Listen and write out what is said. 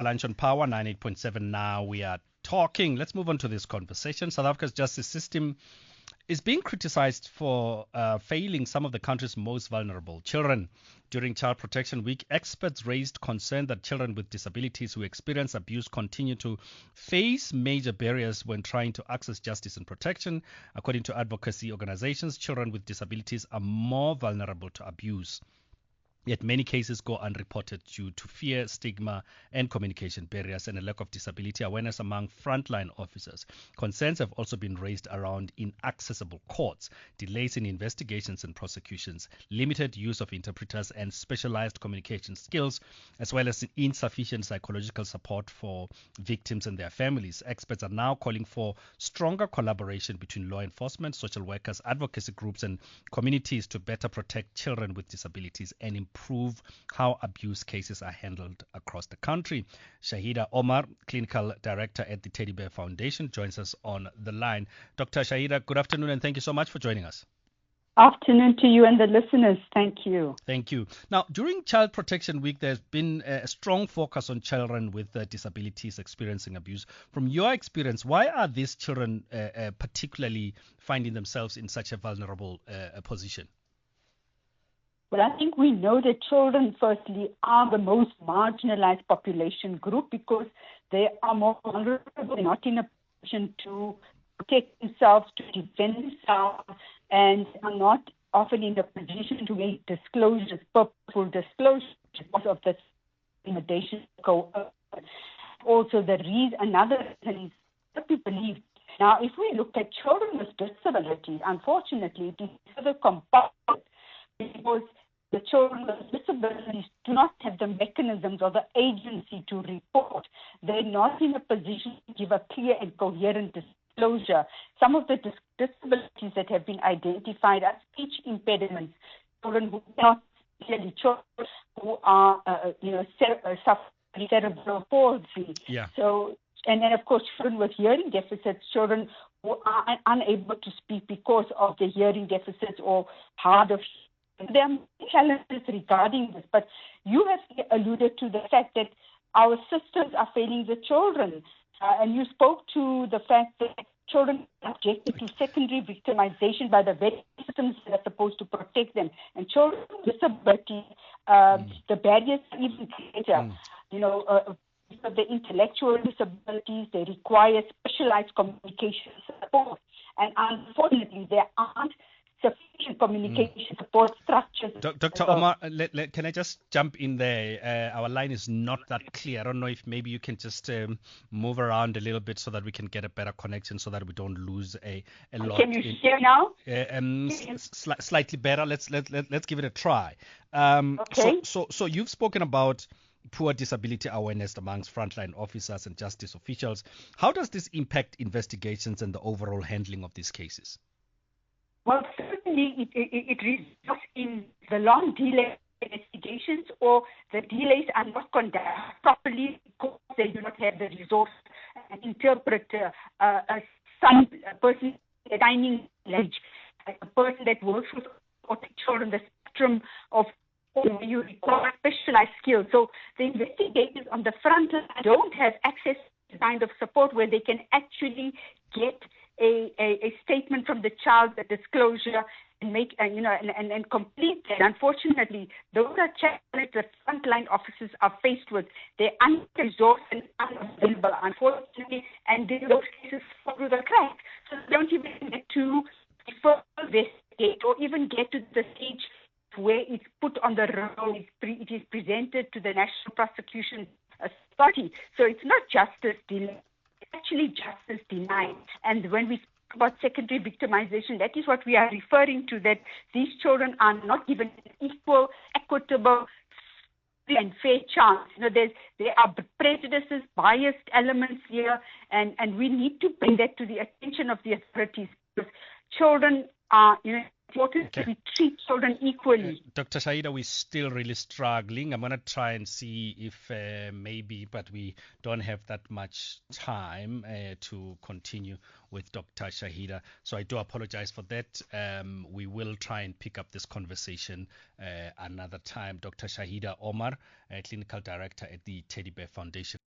Lunch on Power 98.7. Now we are talking. Let's move on to this conversation. South Africa's justice system is being criticized for failing some of the country's most vulnerable children. During Child Protection Week, experts raised concern that children with disabilities who experience abuse continue to face major barriers when trying to access justice and protection. According to advocacy organizations, children with disabilities are more vulnerable to abuse. Yet many cases go unreported due to fear, stigma, and communication barriers and a lack of disability awareness among frontline officers. Concerns have also been raised around inaccessible courts, delays in investigations and prosecutions, limited use of interpreters and specialized communication skills, as well as insufficient psychological support for victims and their families. Experts are now calling for stronger collaboration between law enforcement, social workers, advocacy groups, and communities to better protect children with disabilities and improve how abuse cases are handled across the country. Shaheda Omar, Clinical Director at the Teddy Bear Foundation, joins us on the line. Dr. Shaheda, good afternoon and thank you so much for joining us. Afternoon to you and the listeners. Thank you. Thank you. Now, during Child Protection Week, there's been a strong focus on children with disabilities experiencing abuse. From your experience, why are these children particularly finding themselves in such a vulnerable position? Well, I think we know that children, firstly, are the most marginalized population group because they are more vulnerable, not in a position to protect themselves, to defend themselves, and are not often in a position to make disclosures, purposeful disclosures because of the intimidation. Also, another reason is what we believe. Now, if we look at children with disabilities, unfortunately, it is further compounded because the children with disabilities do not have the mechanisms or the agency to report. They're not in a position to give a clear and coherent disclosure. Some of the disabilities that have been identified are speech impediments, children who cannot clearly, children who are suffering cerebral palsy. Yeah. So, and then of course children with hearing deficits, children who are unable to speak because of the hearing deficits or hard of there are challenges regarding this, but you have alluded to the fact that our systems are failing the children. And you spoke to the fact that children are subjected to secondary victimization by the very systems that are supposed to protect them. And children with disability, the barriers are even greater. Because of the intellectual disabilities, they require specialized communication support. And unfortunately, there aren't sufficient communication support structures. Dr. Omar, can I just jump in there? Our line is not that clear. I don't know if maybe you can just move around a little bit so that we can get a better connection so that we don't lose a lot. Can you hear now? Slightly better. Let's give it a try. Okay. So you've spoken about poor disability awareness amongst frontline officers and justice officials. How does this impact investigations and the overall handling of these cases? Well, certainly it results in the long delay investigations, or the delays are not conducted properly because they do not have the resource and interpreter, some person designing language, a person that works with children, the spectrum of you require specialized skills. So the investigators on the front line don't have access to the kind of support where they can actually get a statement from the child, a disclosure, and make and complete that. Unfortunately, those are challenges the frontline officers are faced with. They're under-resourced and unavailable, unfortunately, and those cases fall through the cracks. So they don't even get to investigate or even get to the stage where it's put on the roll. It is presented to the National Prosecution Authority. So it's not justice delayed. Actually justice denied. And when we speak about secondary victimization, that is what we are referring to, that these children are not given an equal, equitable, and fair chance. There are prejudices, biased elements here, and we need to bring that to the attention of the authorities, because children are, important that we treat children equally. Dr. Shaheda, we're still really struggling. I'm going to try and see if maybe, but we don't have that much time to continue with Dr. Shaheda. So I do apologize for that. We will try and pick up this conversation another time. Dr. Shaheda Omar, Clinical Director at the Teddy Bear Foundation.